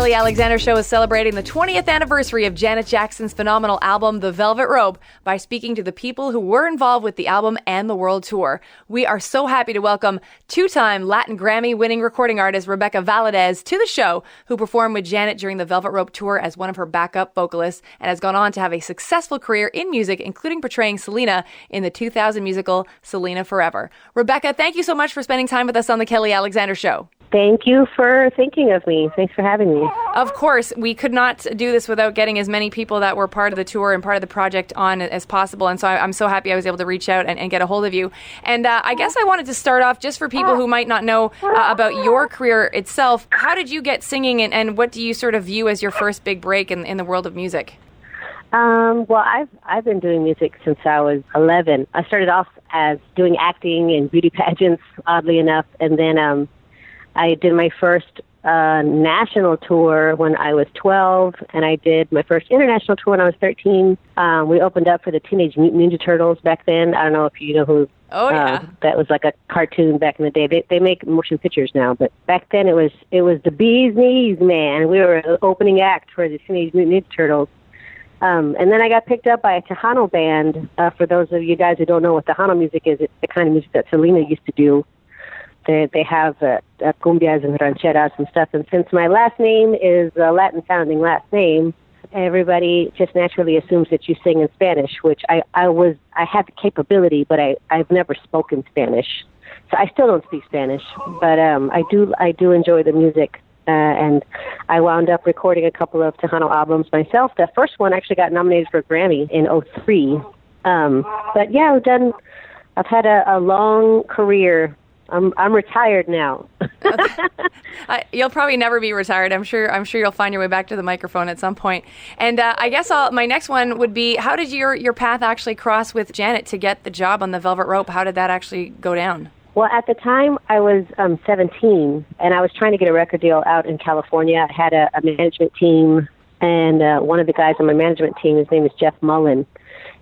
Kelly Alexander Show is celebrating the 20th anniversary of Janet Jackson's phenomenal album, The Velvet Rope, by speaking to the people who were involved with the album and the world tour. We are so happy to welcome two-time Latin Grammy-winning recording artist Rebecca Valadez to the show, who performed with Janet during the Velvet Rope tour as one of her backup vocalists and has gone on to have a successful career in music, including portraying Selena in the 2000 musical Selena Forever. Rebecca, thank you so much for spending time with us on the Kelly Alexander Show. Thank you for thinking of me. Thanks for having me. Of course, we could not do this without getting as many people that were part of the tour and part of the project on as possible. And so I'm so happy I was able to reach out and get a hold of you. And I guess I wanted to start off just for people who might not know about your career itself. How did you get singing and what do you sort of view as your first big break in the world of music? Well, I've been doing music since I was 11. I started off as doing acting and beauty pageants, oddly enough, and then I did my first national tour when I was 12, and I did my first international tour when I was 13. We opened up for the Teenage Mutant Ninja Turtles back then. I don't know if you know who. Oh, yeah. That was like a cartoon back in the day. They make motion pictures now, but back then it was the bee's knees, man. We were an opening act for the Teenage Mutant Ninja Turtles. And then I got picked up by a Tejano band. For those of you guys who don't know what Tejano music is, it's the kind of music that Selena used to do. They have cumbias and rancheras and stuff. And since my last name is a Latin-sounding last name, everybody just naturally assumes that you sing in Spanish, which I had the capability, but I've never spoken Spanish. So I still don't speak Spanish, but I do enjoy the music. And I wound up recording a couple of Tejano albums myself. The first one actually got nominated for a Grammy in 2003. But yeah, I've had a long career. I'm retired now. You'll probably never be retired. I'm sure you'll find your way back to the microphone at some point. And I guess my next one would be, how did your path actually cross with Janet to get the job on the Velvet Rope? How did that actually go down? Well, at the time, I was 17, and I was trying to get a record deal out in California. I had a management team, and one of the guys on my management team, his name is Jeff Mullen.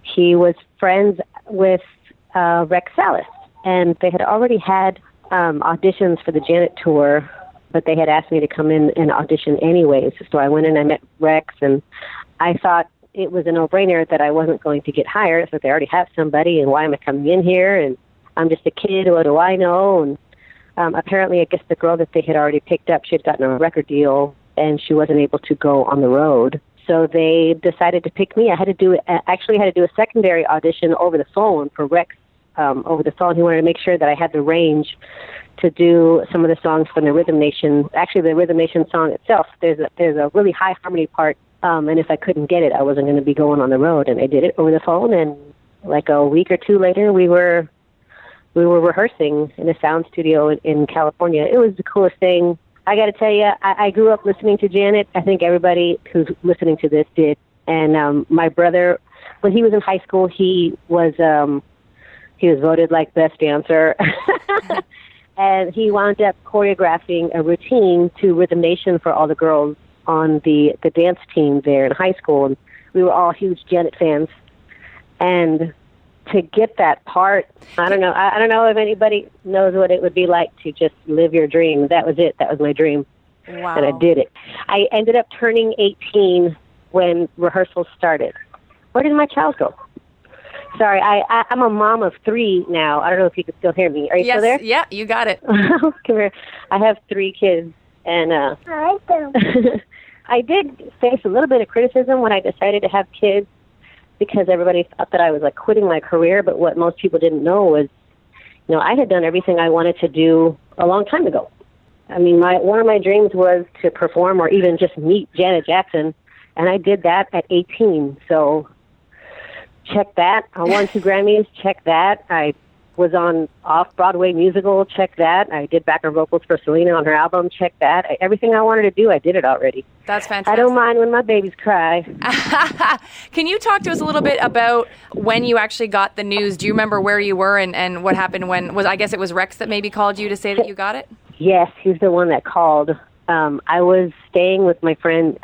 He was friends with Rex Salas, and they had already had auditions for the Janet tour, but they had asked me to come in and audition anyways. So I went in and I met Rex, and I thought it was a no-brainer that I wasn't going to get hired, so they already have somebody, and why am I coming in here? And I'm just a kid, what do I know? And apparently, I guess the girl that they had already picked up, she had gotten a record deal, and she wasn't able to go on the road. So they decided to pick me. I had to do a secondary audition over the phone for Rex. Over the phone, he wanted to make sure that I had the range to do some of the songs from the Rhythm Nation. Actually, the Rhythm Nation song itself, there's a really high harmony part, and if I couldn't get it, I wasn't going to be going on the road. And I did it over the phone, and like a week or two later, we were rehearsing in a sound studio in California. It was the coolest thing. I got to tell you, I grew up listening to Janet. I think everybody who's listening to this did. And my brother, when he was in high school, he was voted like best dancer. And he wound up choreographing a routine to Rhythm Nation for all the girls on the dance team there in high school. And we were all huge Janet fans. And to get that part, I don't know if anybody knows what it would be like to just live your dream. That was it. That was my dream. Wow. And I did it. I ended up turning 18 when rehearsals started. Where did my child go? Sorry, I'm a mom of 3 now. I don't know if you can still hear me. Are you still there? Yeah, you got it. Come here. I have 3 kids, and I did face a little bit of criticism when I decided to have kids, because everybody thought that I was like quitting my career. But what most people didn't know was, I had done everything I wanted to do a long time ago. I mean, one of my dreams was to perform or even just meet Janet Jackson, and I did that at 18. So check that. I won 2 Grammys. Check that. I was on off-Broadway musical. Check that. I did background vocals for Selena on her album. Check that. Everything I wanted to do, I did it already. That's fantastic. I don't mind when my babies cry. Can you talk to us a little bit about when you actually got the news? Do you remember where you were and what happened I guess it was Rex that maybe called you to say that you got it? Yes, he's the one that called. I was staying with my friend,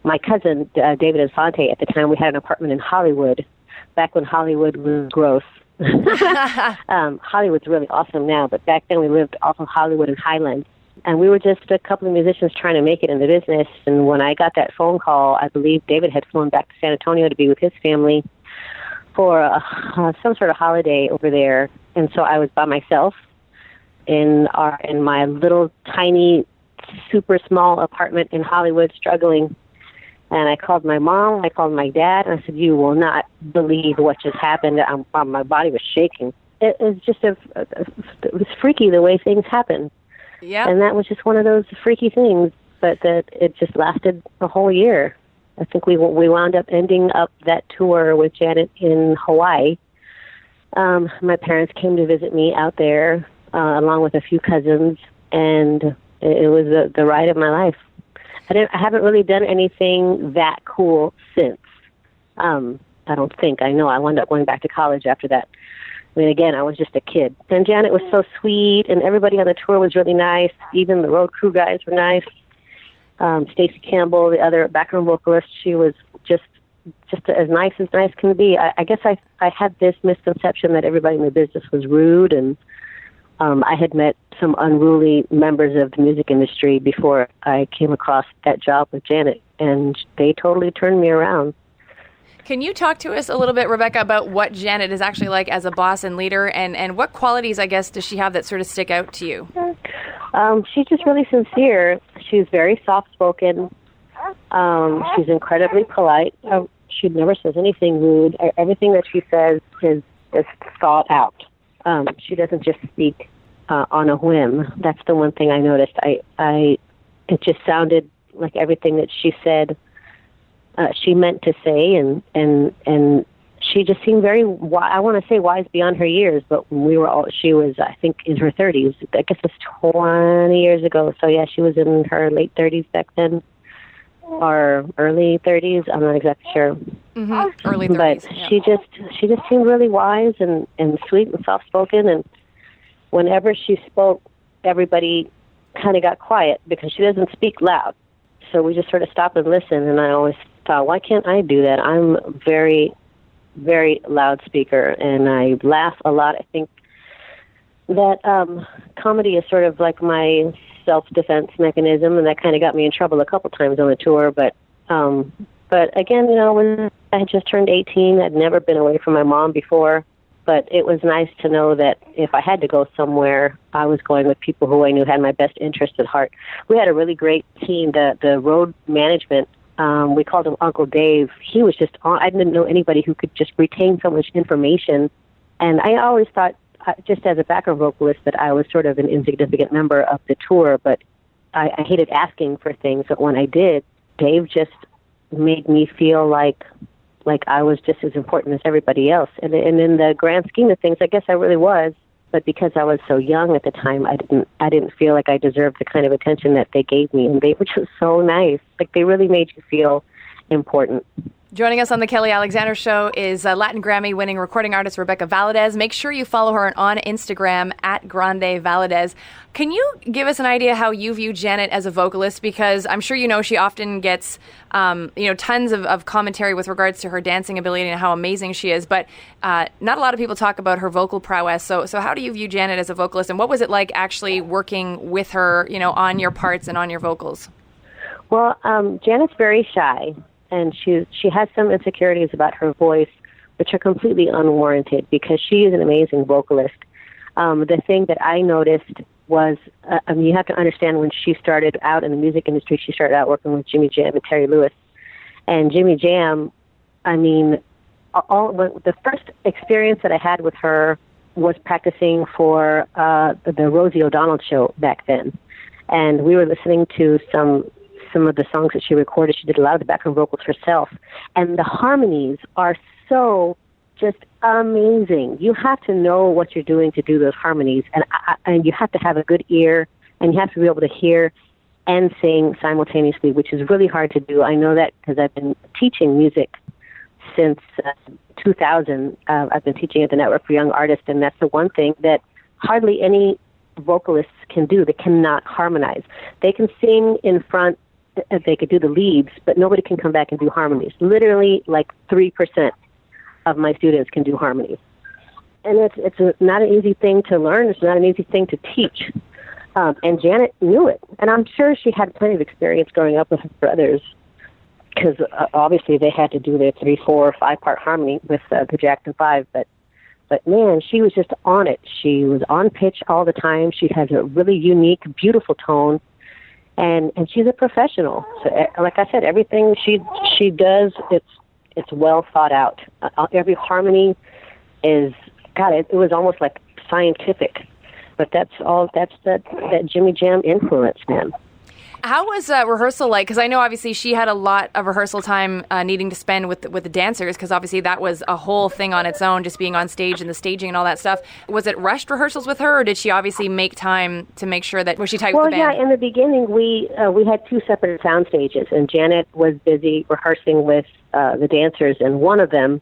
my cousin, David Infante. At the time, we had an apartment in Hollywood, back when Hollywood was gross. Hollywood's really awesome now, but back then we lived off of Hollywood and Highland. And we were just a couple of musicians trying to make it in the business. And when I got that phone call, I believe David had flown back to San Antonio to be with his family for some sort of holiday over there. And so I was by myself in my little tiny, super small apartment in Hollywood, struggling. And I called my mom, I called my dad, and I said, "You will not believe what just happened." My body was shaking. It was just it was freaky the way things happened. Yeah. And that was just one of those freaky things, but that it just lasted a whole year. I think we wound up ending up that tour with Janet in Hawaii. My parents came to visit me out there, along with a few cousins, and it was the ride of my life. I haven't really done anything that cool since. I don't think. I know I wound up going back to college after that. I mean, again, I was just a kid. And Janet was so sweet, and everybody on the tour was really nice. Even the road crew guys were nice. Stacey Campbell, the other background vocalist, she was just as nice can be. I guess I had this misconception that everybody in the business was rude, and I had met some unruly members of the music industry before I came across that job with Janet, and they totally turned me around. Can you talk to us a little bit, Rebecca, about what Janet is actually like as a boss and leader, and what qualities, I guess, does she have that sort of stick out to you? She's just really sincere. She's very soft-spoken. She's incredibly polite. She never says anything rude. Everything that she says is thought out. She doesn't just speak on a whim. That's the one thing I noticed. It just sounded like everything that she said she meant to say, and she just seemed very, I want to say wise beyond her years, but when she was, I think, in her 30s. I guess it was 20 years ago. So yeah, she was in her late 30s back then, or early 30s. I'm not exactly sure. Mm-hmm. Early 30s. But yeah. she just seemed really wise and sweet and soft-spoken, and whenever she spoke, everybody kind of got quiet because she doesn't speak loud. So we just sort of stop and listen, and I always thought, why can't I do that? I'm a very, very loud speaker, and I laugh a lot. I think that comedy is sort of like my self-defense mechanism, and that kind of got me in trouble a couple times on the tour. But again, when I had just turned 18, I'd never been away from my mom before. But it was nice to know that if I had to go somewhere, I was going with people who I knew had my best interest at heart. We had a really great team. The road management, we called him Uncle Dave. He was just I didn't know anybody who could just retain so much information. And I always thought, just as a background vocalist, that I was sort of an insignificant member of the tour. But I hated asking for things. But when I did, Dave just made me feel like I was just as important as everybody else. And in the grand scheme of things, I guess I really was. But because I was so young at the time, I didn't feel like I deserved the kind of attention that they gave me. And they were just so nice. Like, they really made you feel important. Joining us on the Kelly Alexander Show is Latin Grammy-winning recording artist Rebecca Valadez. Make sure you follow her on Instagram at Grande Valadez. Can you give us an idea how you view Janet as a vocalist? Because I'm sure you know she often gets tons of commentary with regards to her dancing ability and how amazing she is, but not a lot of people talk about her vocal prowess. So how do you view Janet as a vocalist, and what was it like actually working with her, on your parts and on your vocals? Well, Janet's very shy. And she has some insecurities about her voice, which are completely unwarranted because she is an amazing vocalist. The thing that I noticed was, you have to understand, when she started out in the music industry, she started out working with Jimmy Jam and Terry Lewis. And Jimmy Jam, the first experience that I had with her was practicing for the Rosie O'Donnell show back then. And we were listening to some of the songs that she recorded. She did a lot of the background vocals herself. And the harmonies are so just amazing. You have to know what you're doing to do those harmonies. And you have to have a good ear, and you have to be able to hear and sing simultaneously, which is really hard to do. I know that because I've been teaching music since 2000. I've been teaching at the Network for Young Artists, and that's the one thing that hardly any vocalists can do. They cannot harmonize. They can sing in front, they could do the leads, but nobody can come back and do harmonies. Literally, like 3% of my students can do harmonies. And it's not an easy thing to learn. It's not an easy thing to teach. And Janet knew it. And I'm sure she had plenty of experience growing up with her brothers, because obviously they had to do their 3, 4, 5-part harmony with the Jackson 5. But man, she was just on it. She was on pitch all the time. She has a really unique, beautiful tone. And she's a professional. So, like I said, everything she does, it's well thought out. Every harmony is, God, it was almost like scientific. But that's that Jimmy Jam influence, man. How was rehearsal like? Because I know obviously she had a lot of rehearsal time needing to spend with the dancers, because obviously that was a whole thing on its own, just being on stage and the staging and all that stuff. Was it rushed rehearsals with her, or did she obviously make time to make sure that, was she tight with the band? Well, yeah, in the beginning we had 2 separate sound stages, and Janet was busy rehearsing with the dancers in one of them,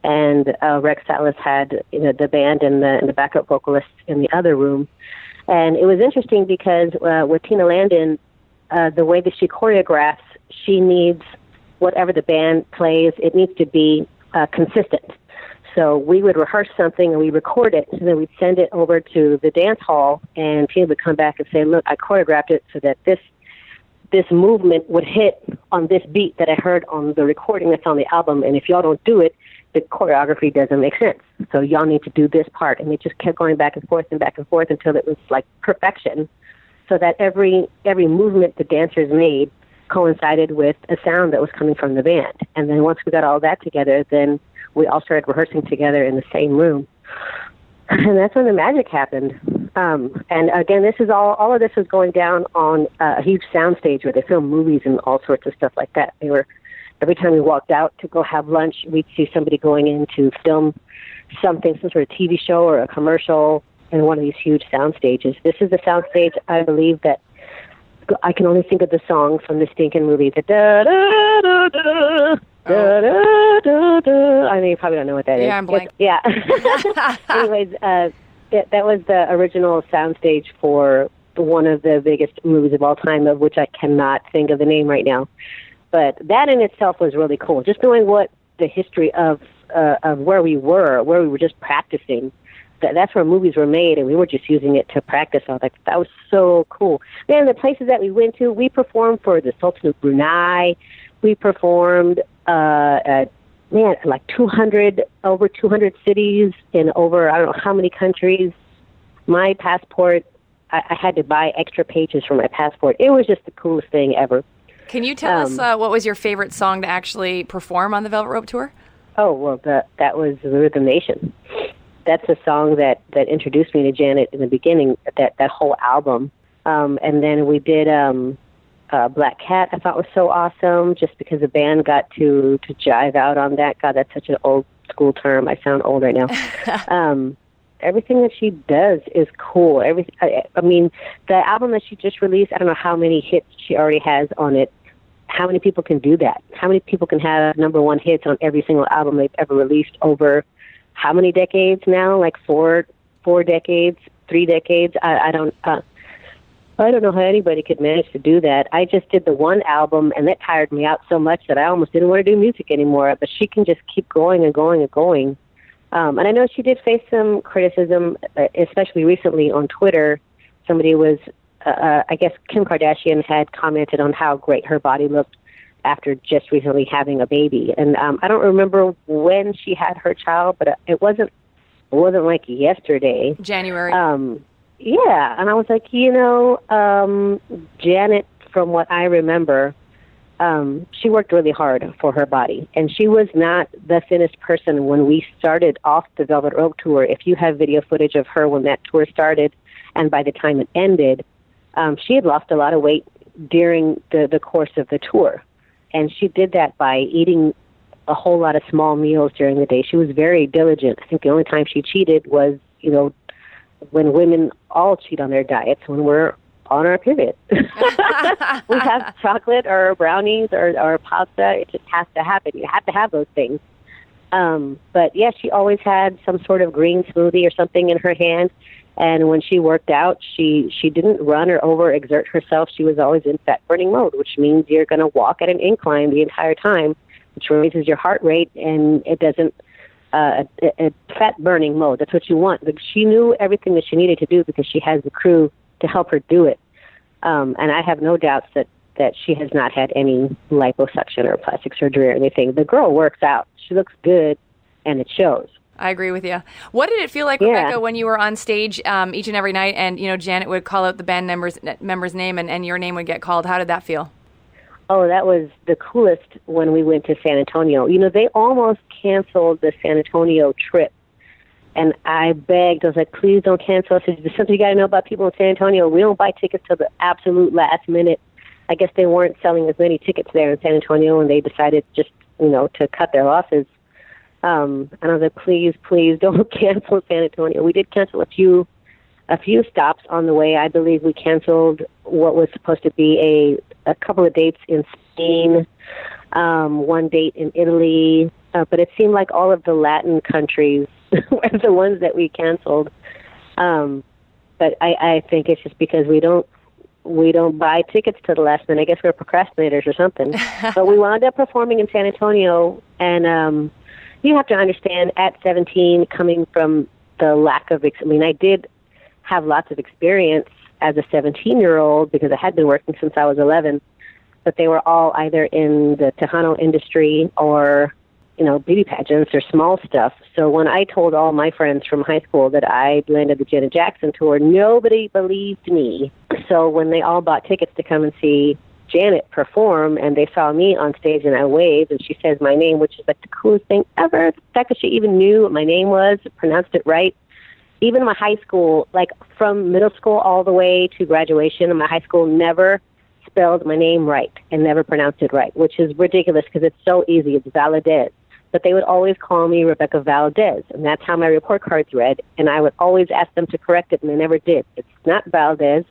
and Rex Salas had the band and the backup vocalists in the other room. And it was interesting because with Tina Landon, the way that she choreographs, she needs whatever the band plays, it needs to be consistent. So we would rehearse something and we record it, and then we'd send it over to the dance hall, and Tina would come back and say, look, I choreographed it so that this movement would hit on this beat that I heard on the recording that's on the album, and if y'all don't do it, the choreography doesn't make sense. So y'all need to do this part. And it just kept going back and forth until it was like perfection, so that every movement the dancers made coincided with a sound that was coming from the band. And then once we got all that together, then we all started rehearsing together in the same room. And that's when the magic happened. And again, this is all of this was going down on a huge soundstage where they filmed movies and all sorts of stuff like that. Every time we walked out to go have lunch, we'd see somebody going in to film something, some sort of TV show or a commercial, in one of these huge sound stages. This is the sound stage, I believe, that I can only think of the song from the stinking movie, the da-da-da-da, da-da-da-da. I mean, you probably don't know what that is. Yeah, I'm blank. Yeah. Anyways, that was the original sound stage for one of the biggest movies of all time, of which I cannot think of the name right now. But that in itself was really cool. Just knowing what the history of where we were just practicing. That's where movies were made, and we were just using it to practice. I was like, that was so cool. Man, the places that we went to, we performed for the Sultan of Brunei. We performed at like over 200 cities in over, I don't know how many countries. My passport, I had to buy extra pages for my passport. It was just the coolest thing ever. Can you tell us what was your favorite song to actually perform on the Velvet Rope Tour? Oh, well, that was The Rhythm Nation. That's a song that introduced me to Janet in the beginning, that whole album. And then we did Black Cat, I thought was so awesome, just because the band got to jive out on that. God, that's such an old school term. I sound old right now. Everything that she does is cool. I mean, the album that she just released, I don't know how many hits she already has on it. How many people can do that? How many people can have #1 hits on every single album they've ever released over how many decades now? Like four decades, 3 decades? I don't know how anybody could manage to do that. I just did the one album, and that tired me out so much that I almost didn't want to do music anymore. But she can just keep going and going and going. And I know she did face some criticism, especially recently on Twitter. Somebody was, I guess Kim Kardashian had commented on how great her body looked after just recently having a baby. And I don't remember when she had her child, but it wasn't like yesterday. January. Yeah, and I was like, Janet, from what I remember, she worked really hard for her body, and she was not the thinnest person when we started off the Velvet Rope Tour. If you have video footage of her when that tour started, and by the time it ended, she had lost a lot of weight during the course of the tour, and she did that by eating a whole lot of small meals during the day. She was very diligent. I think the only time she cheated was, when women all cheat on their diets, when we're on our period. We have chocolate or brownies or pasta. It just has to happen. You have to have those things. But yeah, she always had some sort of green smoothie or something in her hand. And when she worked out, she didn't run or overexert herself. She was always in fat burning mode, which means you're going to walk at an incline the entire time, which raises your heart rate, and it doesn't fat burning mode. That's what you want. But she knew everything that she needed to do because she has the crew to help her do it. And I have no doubts that she has not had any liposuction or plastic surgery or anything. The girl works out. She looks good, and it shows. I agree with you. What did it feel like, Rebecca, when you were on stage each and every night and, Janet would call out the band member's name and your name would get called? How did that feel? Oh, that was the coolest when we went to San Antonio. They almost canceled the San Antonio trip. And I begged. I was like, please don't cancel. I said, there's something you got to know about people in San Antonio. We don't buy tickets till the absolute last minute. I guess they weren't selling as many tickets there in San Antonio, and they decided just, to cut their losses. And I was like, please don't cancel San Antonio. We did cancel a few stops on the way. I believe we canceled what was supposed to be a couple of dates in Spain, one date in Italy, but it seemed like all of the Latin countries were the ones that we canceled. But I think it's just because we don't buy tickets to the last minute. I guess we're procrastinators or something. But we wound up performing in San Antonio, and you have to understand, at 17, coming from the lack of, I did have lots of experience as a 17-year-old because I had been working since I was 11, but they were all either in the Tejano industry or, beauty pageants or small stuff. So when I told all my friends from high school that I landed the Janet Jackson tour, nobody believed me. So when they all bought tickets to come and see Janet perform, and they saw me on stage, and I waved, and she says my name, which is like the coolest thing ever. The fact that she even knew what my name was, pronounced it right. Even my high school, like from middle school all the way to graduation, my high school never spelled my name right and never pronounced it right, which is ridiculous because it's so easy. It's Valadez. But they would always call me Rebecca Valadez, and that's how my report cards read, and I would always ask them to correct it, and they never did. It's not Valdez,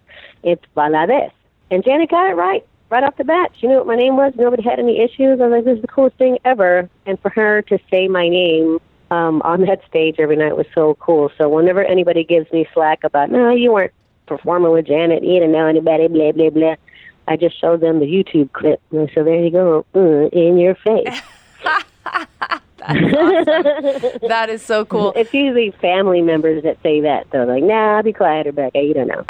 it's Valadez. And Janet got it right off the bat. She knew what my name was. Nobody had any issues. I was like, this is the coolest thing ever. And for her to say my name on that stage every night was so cool. So whenever anybody gives me slack about, no, you weren't performing with Janet, you didn't know anybody, blah, blah, blah, I just showed them the YouTube clip. And so there you go, in your face. That's awesome. That is so cool. It's usually family members that say that, though. Like, nah, be quiet, Rebecca, you don't know.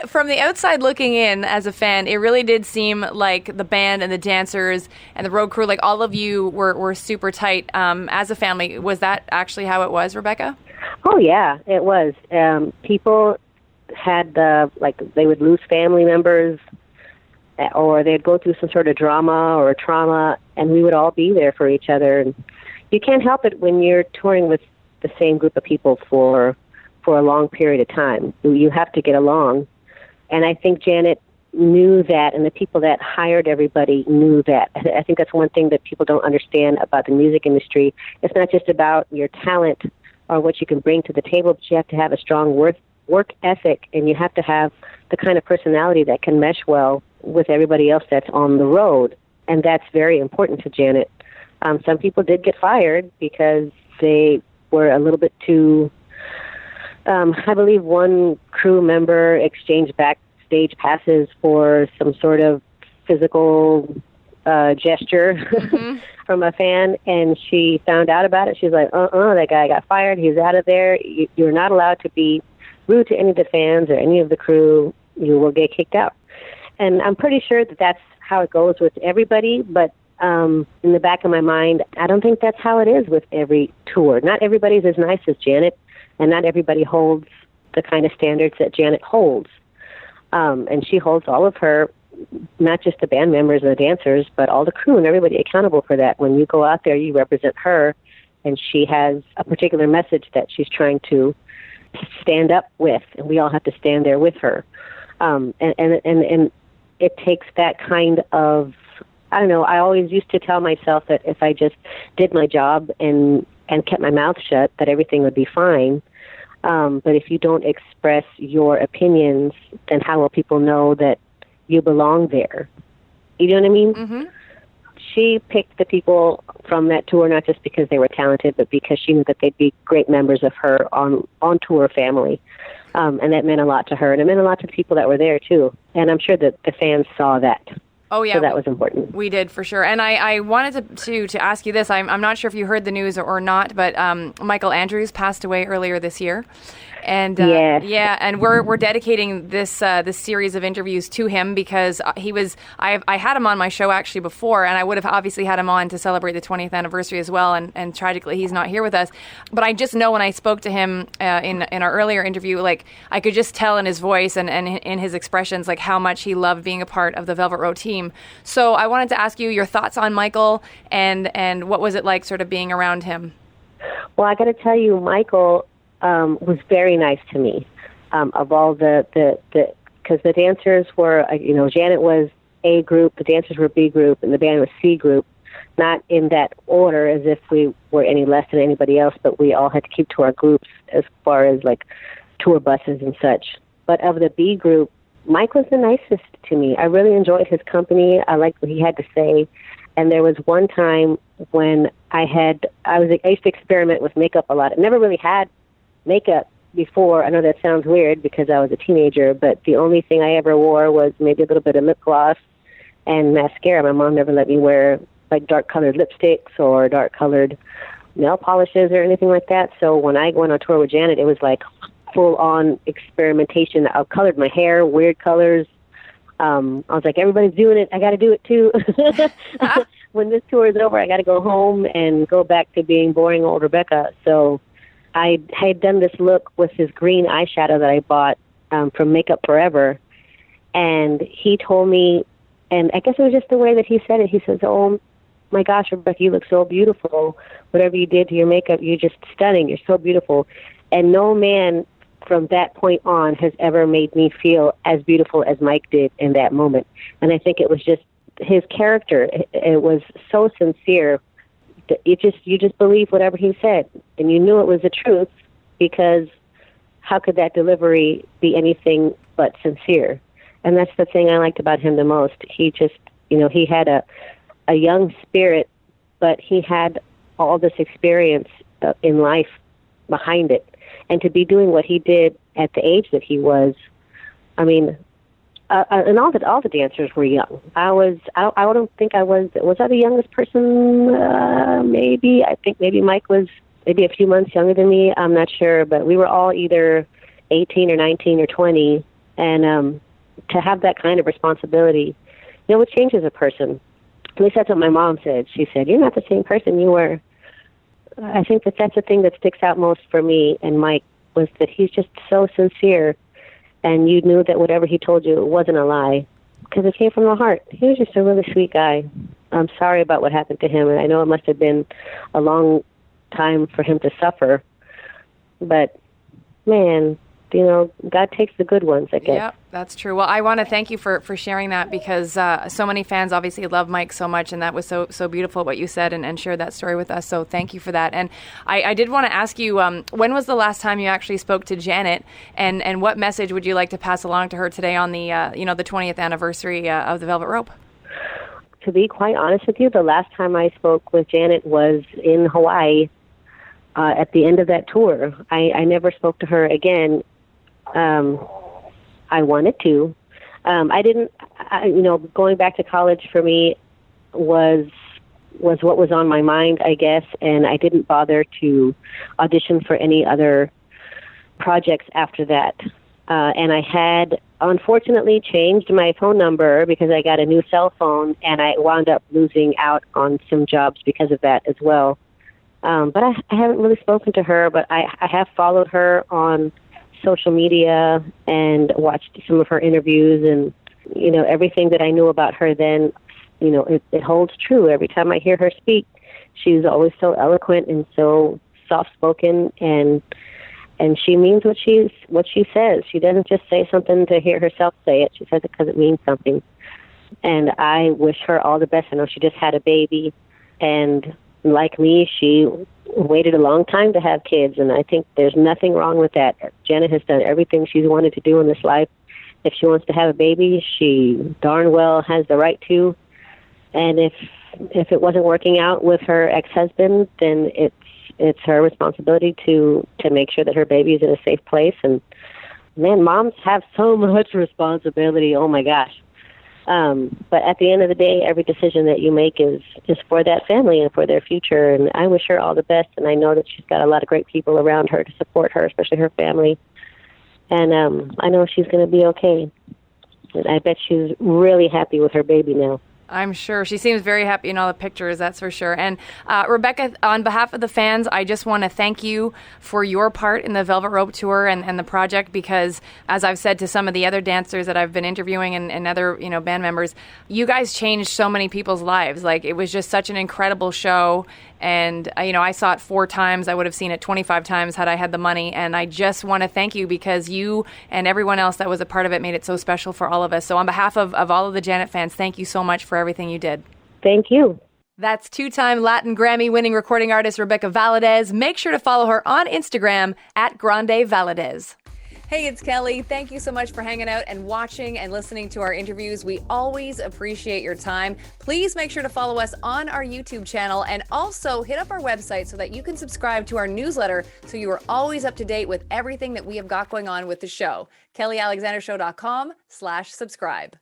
From the outside looking in as a fan, it really did seem like the band and the dancers and the road crew, like all of you were super tight as a family. Was that actually how it was, Rebecca? Oh, yeah, it was. People had, they would lose family members, or they'd go through some sort of drama or trauma, and we would all be there for each other. And you can't help it when you're touring with the same group of people for a long period of time. You have to get along. And I think Janet knew that, and the people that hired everybody knew that. I think that's one thing that people don't understand about the music industry. It's not just about your talent or what you can bring to the table, but you have to have a strong work ethic, and you have to have the kind of personality that can mesh well with everybody else that's on the road. And that's very important to Janet. Some people did get fired because they were a little bit too... I believe one crew member exchanged backstage passes for some sort of physical gesture from a fan, and she found out about it. She's like, that guy got fired. He's out of there. You're not allowed to be rude to any of the fans or any of the crew. You will get kicked out. And I'm pretty sure that that's how it goes with everybody, but in the back of my mind, I don't think that's how it is with every tour. Not everybody's as nice as Janet, and not everybody holds the kind of standards that Janet holds. And she holds all of her, not just the band members and the dancers, but all the crew and everybody accountable for that. When you go out there, you represent her, and she has a particular message that she's trying to stand up with, and we all have to stand there with her. And it takes that kind of, I don't know, I always used to tell myself that if I just did my job and kept my mouth shut, that everything would be fine. But if you don't express your opinions, then how will people know that you belong there? You know what I mean? Mm-hmm. She picked the people from that tour not just because they were talented, but because she knew that they'd be great members of her on-tour family. And that meant a lot to her, and it meant a lot to the people that were there, too. And I'm sure that the fans saw that. Oh, yeah. So that was important. We did, for sure. And I wanted to ask you this. I'm not sure if you heard the news or not, but Michael Andrews passed away earlier this year. And yes. and we're dedicating this series of interviews to him because I had him on my show actually before, and I would have obviously had him on to celebrate the 20th anniversary as well, and tragically he's not here with us. But I just know when I spoke to him in our earlier interview, like I could just tell in his voice and in his expressions like how much he loved being a part of the Velvet Rope team. So I wanted to ask you your thoughts on Michael and what was it like sort of being around him? Well, I got to tell you, Michael was very nice to me. Of all because the dancers were, Janet was A group, the dancers were B group, and the band was C group. Not in that order as if we were any less than anybody else, but we all had to keep to our groups as far as like tour buses and such. But of the B group, Mike was the nicest to me. I really enjoyed his company. I liked what he had to say. And there was one time when I used to experiment with makeup a lot. I never really had makeup before. I know that sounds weird because I was a teenager, but the only thing I ever wore was maybe a little bit of lip gloss and mascara. My mom never let me wear like dark-colored lipsticks or dark-colored nail polishes or anything like that. So when I went on tour with Janet, it was like full-on experimentation. I colored my hair, weird colors. I was like, everybody's doing it. I got to do it too. When this tour is over, I got to go home and go back to being boring old Rebecca. So I had done this look with this green eyeshadow that I bought from Makeup Forever. And he told me, and I guess it was just the way that he said it. He says, oh, my gosh, Rebecca, you look so beautiful. Whatever you did to your makeup, you're just stunning. You're so beautiful. And no man from that point on has ever made me feel as beautiful as Mike did in that moment. And I think it was just his character. It was so sincere. You just believe whatever he said. And you knew it was the truth because how could that delivery be anything but sincere? And that's the thing I liked about him the most. He just, he had a young spirit, but he had all this experience in life behind it. And to be doing what he did at the age that he was, I mean, and all the dancers were young. I don't think I was I the youngest person? Maybe. I think maybe Mike was maybe a few months younger than me. I'm not sure, but we were all either 18 or 19 or 20. And to have that kind of responsibility, it changes a person. At least that's what my mom said. She said, you're not the same person you were. I think that's the thing that sticks out most for me and Mike was that he's just so sincere, and you knew that whatever he told you, it wasn't a lie because it came from the heart. He was just a really sweet guy. I'm sorry about what happened to him, and I know it must have been a long time for him to suffer, but man, God takes the good ones, I guess. Yep, that's true. Well, I want to thank you for sharing that because so many fans obviously love Mike so much, and that was so beautiful what you said and shared that story with us. So thank you for that. And I did want to ask you, when was the last time you actually spoke to Janet, and what message would you like to pass along to her today on the the 20th anniversary of the Velvet Rope? To be quite honest with you, the last time I spoke with Janet was in Hawaii at the end of that tour. I never spoke to her again. I wanted to. I didn't, going back to college for me was what was on my mind, I guess, and I didn't bother to audition for any other projects after that. And I had, unfortunately, changed my phone number because I got a new cell phone, and I wound up losing out on some jobs because of that as well. But I haven't really spoken to her, but I have followed her on social media and watched some of her interviews, and everything that I knew about her then, it holds true. Every time I hear her speak, she's always so eloquent and so soft-spoken, and she means what she says. She doesn't just say something to hear herself say it. She says it because it means something. And I wish her all the best. I know she just had a baby, and like me, she waited a long time to have kids, and I think there's nothing wrong with that. Janet has done everything she's wanted to do in this life. If she wants to have a baby, she darn well has the right to. And if it wasn't working out with her ex-husband, then it's her responsibility to make sure that her baby is in a safe place. And man, moms have so much responsibility. Oh my gosh. But at the end of the day, every decision that you make is for that family and for their future. And I wish her all the best. And I know that she's got a lot of great people around her to support her, especially her family. And I know she's going to be okay. And I bet she's really happy with her baby now. I'm sure. She seems very happy in all the pictures, that's for sure. And Rebecca, on behalf of the fans, I just want to thank you for your part in the Velvet Rope Tour and the project, because as I've said to some of the other dancers that I've been interviewing and other, band members, you guys changed so many people's lives. Like, it was just such an incredible show. And, I saw it 4 times. I would have seen it 25 times had I had the money. And I just want to thank you, because you and everyone else that was a part of it made it so special for all of us. So on behalf of all of the Janet fans, thank you so much for everything you did. Thank you. That's 2-time Latin Grammy-winning recording artist Rebecca Valadez. Make sure to follow her on Instagram at Grande Valadez. Hey, it's Kelly. Thank you so much for hanging out and watching and listening to our interviews. We always appreciate your time. Please make sure to follow us on our YouTube channel, and also hit up our website so that you can subscribe to our newsletter so you are always up to date with everything that we have got going on with the show. KellyAlexanderShow.com/subscribe.